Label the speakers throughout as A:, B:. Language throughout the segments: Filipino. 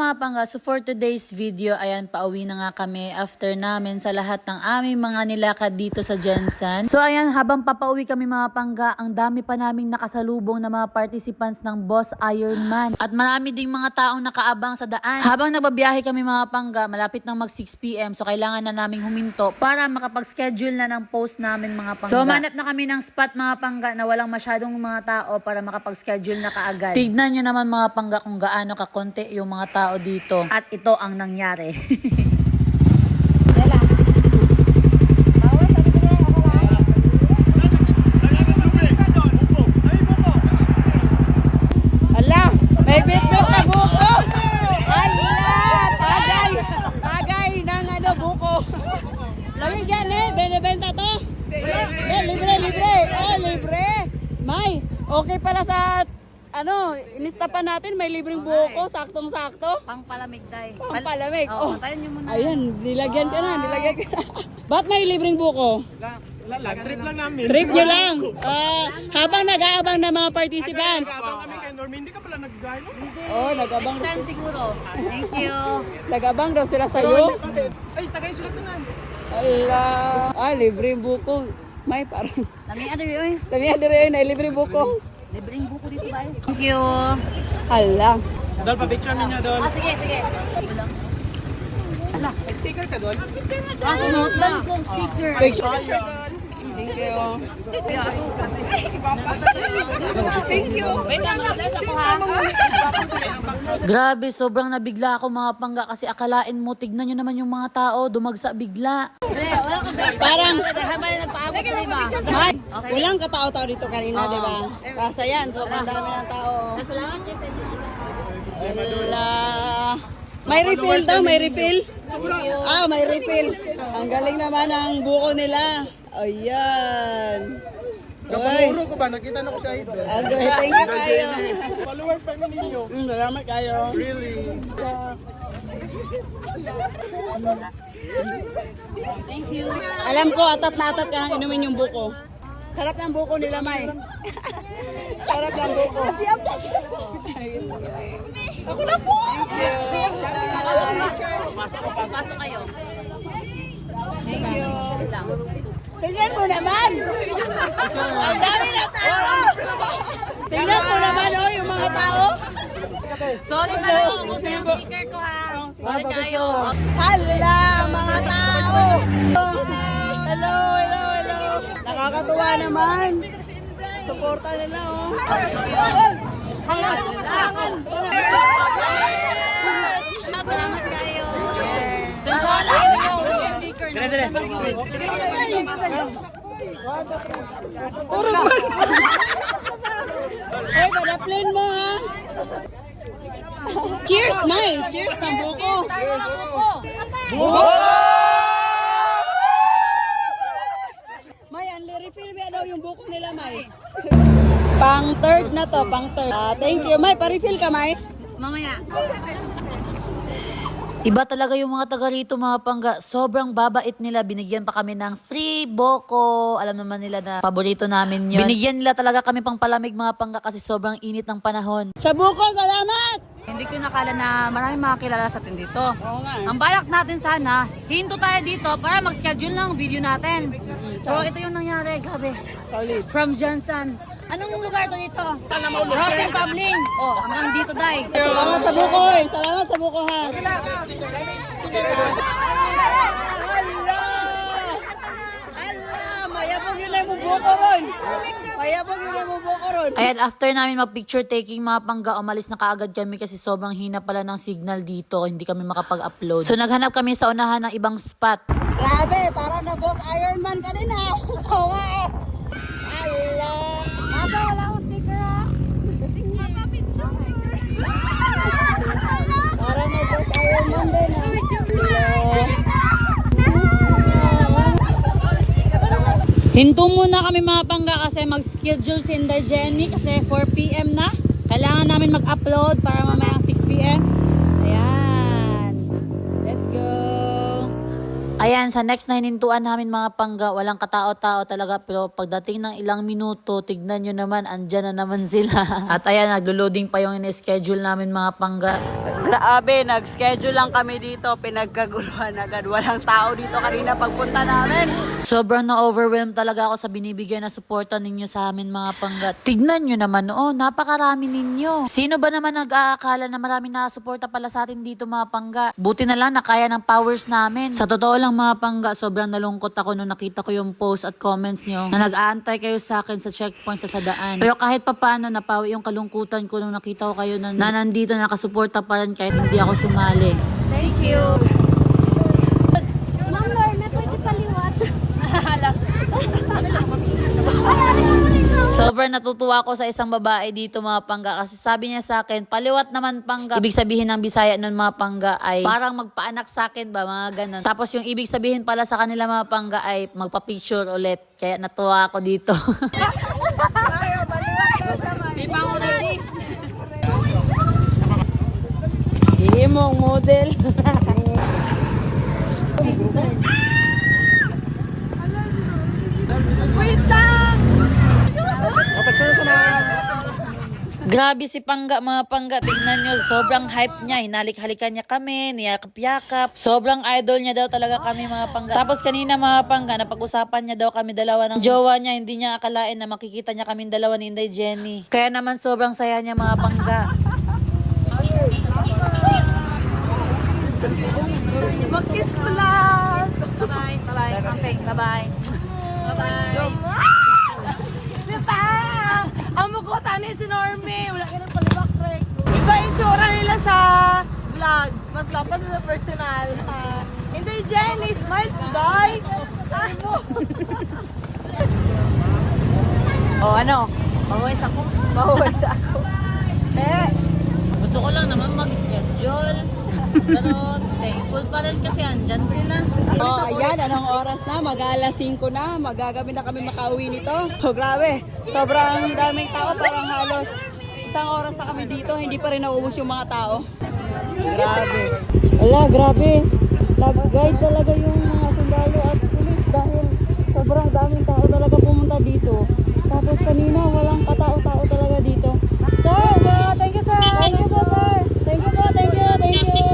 A: mga pangga, so for today's video, ayan, pauwi na nga kami after namin sa lahat ng aming mga nilakad dito sa Jensen. So ayan, habang papauwi kami mga pangga, ang dami pa naming nakasalubong na mga participants ng Boss Ironman. At marami ding mga taong nakaabang sa daan. Habang nagbabiyahe kami mga pangga, malapit nang mag 6 PM, so kailangan na naming huminto para makapag-schedule na ng post namin mga pangga. So manap na kami ng spot mga pangga na walang masyadong mga tao para makapag-schedule na kaagad. Tignan nyo naman mga pangga kung gaano kakonti yung mga tao dito. At ito ang nangyari.
B: Ala, may bitbit na buko. Ala, tagay ng buko. Lami dyan benebenta to. Libre. Libre. May, okay pala sa inista pa natin, may libreng buko, saktong-sakto.
A: Pangpalamig day.
B: Pangpalamig.
A: Oh, patayin nyo muna.
B: Ayan, nilagyan ka na. Ba't may libreng buko?
C: Trip lang namin.
B: Trip nyo lang. Habang nag-aabang na mga participant.
C: Nag-aabang kami kay Norm. Hindi ka pala nag-gano?
B: Oh, nag-abang.
A: Next time siguro. Thank you.
B: Nag-abang daw sila sa'yo.
C: Ay, tagay sulat na namin.
B: Ala. Libreng buko. May parang.
A: Lami ano yun?
B: Lami rin ay libreng buko.
A: Libreng buko dito ba? Thank you.
B: Ala.
C: Dol, pa-picture niya, Dol.
A: Sige.
C: May sticker ka, Dol?
A: Sunod lang kong sticker.
B: Picture.
C: Thank you.
A: Thank you. Wait lang, bless ako ha. Grabe, sobrang nabigla ako mga pangga kasi akalain mo, tignan nyo naman yung mga tao, dumagsa bigla.
B: Parang.
A: Habang nagpaabot ko iba.
B: May, walang katao-tao dito kanina, di ba? Kasi yan, sobrang dami ng tao. Ala. May refill daw, may refill. May refill. Ang galing naman ang buko nila. Ayan.
C: Kapamuro ko ba? Nakita na ko siya ito.
B: Thank you kayo.
C: Followers pa ninyo.
B: Salamat kayo.
C: Really?
A: Thank you.
B: Alam ko, atat na atat ka nang inumin yung buko. Sarap ng buko nila, May. Sarap ng buko. Ako na po!
A: Pasok kayo.
B: Thank you. Tingnan mo naman! Ang dami na tao! Tingnan mo naman, yung mga tao.
A: Sorry na lang ako sa sticker ko ha. Sorry kayo.
B: Hala, mga tao! Hello. Nakakatuwa naman. Suporta nila, oh.
A: Salamat kayo. Pensyon lang yung sticker na.
B: Puro ba? Hoy, padaplin mo, ha? Cheers, May! Cheers ng buko! May, unli refill ba daw yung buko nila, May? Pang third na to, pang third. Thank you. May, pa-refill ka, May?
A: Mamaya. Iba talaga yung mga taga rito mga pangga. Sobrang babait nila. Binigyan pa kami ng free boko. Alam naman nila na paborito namin yun. Binigyan nila talaga kami pang palamig mga pangga kasi sobrang init ng panahon.
B: Sa buko, salamat!
A: Hindi ko nakala na maraming makakilala sa atin dito.
B: Oo nga.
A: Ang balak natin sana, hinto tayo dito para mag-schedule ng video natin. Pero ito yung nangyari, gabi.
B: Solid.
A: From Johnson. Anong lugar to dito? Rosen Pabling. Oh, hanggang dito, Day.
B: Salamat sa buko, eh. Salamat sa buko, ha? Mayabog yun na yung buko ron. Mayabog yun na yung buko ron.
A: Ayan, after namin mag-picture taking mga pangga, umalis na kaagad kami kasi sobrang hina pala ng signal dito. Hindi kami makapag-upload. So, naghanap kami sa unahan ng ibang spot.
B: Grabe, parang na Boss Ironman ka din, ha? Oo nga, eh. Ala.
A: Aba, wala akong sticker, ha?
B: Parang na Boss Ironman din, ha?
A: Hinto muna kami mga pangga kasi mag-schedule si Inday Jenny kasi 4 PM na. Kailangan namin mag-upload para mamaya 6 PM. Ayan. Let's go. Ayan, sa next na hinintuan namin mga pangga, walang katao-tao talaga. Pero pagdating ng ilang minuto, tignan nyo naman, andyan na naman sila. At ayan, naglo-loading pa yung in-schedule namin mga pangga.
B: Grabe, nag-schedule lang kami dito. Pinagkaguluhan agad. Walang tao dito kanina pagpunta namin.
A: Sobrang na-overwhelm talaga ako sa binibigay na suporta ninyo sa amin mga pangga. Tignan nyo naman, napakarami ninyo. Sino ba naman nag-aakala na maraming nakasuporta pala sa atin dito mga pangga? Buti na lang na kaya ng powers namin. Sa totoo lang mga pangga, sobrang nalungkot ako nung nakita ko yung post at comments nyo na nag-aantay kayo sa akin sa checkpoint sa daan. Pero kahit papaano, napawi yung kalungkutan ko nung nakita ko kayo na nandito nakasuporta pa rin kahit hindi ako sumali.
B: Thank you.
D: Ma'am Lorna, pwede paliwat.
A: Sobrang natutuwa ako sa isang babae dito mga pangga kasi sabi niya sa akin, paliwat naman pangga. Ibig sabihin ng Bisaya nun mga pangga ay parang magpaanak sa akin ba, mga ganun. Tapos yung ibig sabihin pala sa kanila mga pangga ay magpa-picture ulit. Kaya natuwa ako dito.
B: Hihimong model. Wait lang!
A: Grabe si Pangga mga pangga, tignan nyo, sobrang hype niya, hinalik-halikan niya kami, niyakap-yakap, sobrang idol niya daw talaga kami mga pangga. Tapos kanina mga pangga, napag-usapan niya daw kami dalawa ng jowa niya, hindi niya akalain na makikita niya kami dalawa ni Inday Jenny. Kaya naman sobrang saya niya mga pangga.
B: Mag-kiss ko lang! Bye-bye. Bye-bye. Okay, bye-bye. Bye-bye. Diba? Ang mukha ni si Normie. Wala ka ng palibak, Rek. Iba yung tsura nila sa vlog. Mas lapas sa personal. Hindi, Jenny. Smile, die. Oh, ano?
A: Mahuwais ako.
B: Mahuwais ako.
A: Gusto ko lang naman mag-schedule. Pero thankful pa rin kasi andyan sila.
B: Oh, ayan, anong oras na? Mag-alas 5 na. Magagabi na kami makauwi nito. Oh, grabe. Sobrang daming tao. Parang halos isang oras na kami dito. Hindi pa rin nauubos yung mga tao. Grabe. Wala, grabe. Nag-guide talaga yung mga sundalo at pulis dahil sobrang daming tao talaga pumunta dito. Tapos kanina walang katao-tao talaga dito. Sir, thank you sir. Thank you po sir. Thank you po, thank you, thank you.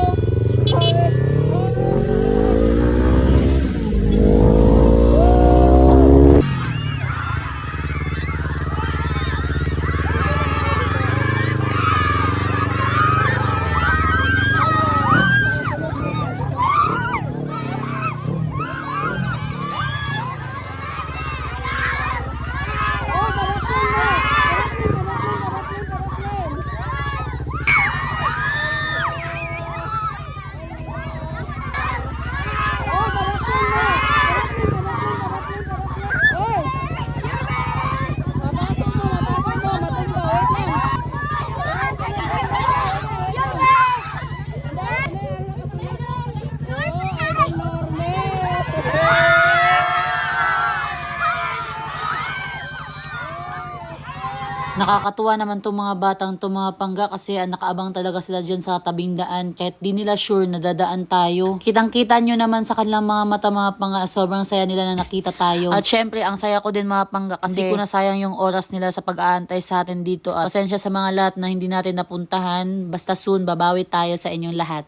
A: Nakakatuwa naman itong mga batang itong mga pangga kasi nakaabang talaga sila dyan sa tabing daan kahit di nila sure na dadaan tayo. Kitang-kita nyo naman sa kanilang mga mata mga pangga, sobrang saya nila na nakita tayo. At syempre, ang saya ko din mga pangga kasi hindi ko nasayang yung oras nila sa pag-aantay sa atin dito. At pasensya sa mga lahat na hindi natin napuntahan. Basta soon, babawi tayo sa inyong lahat.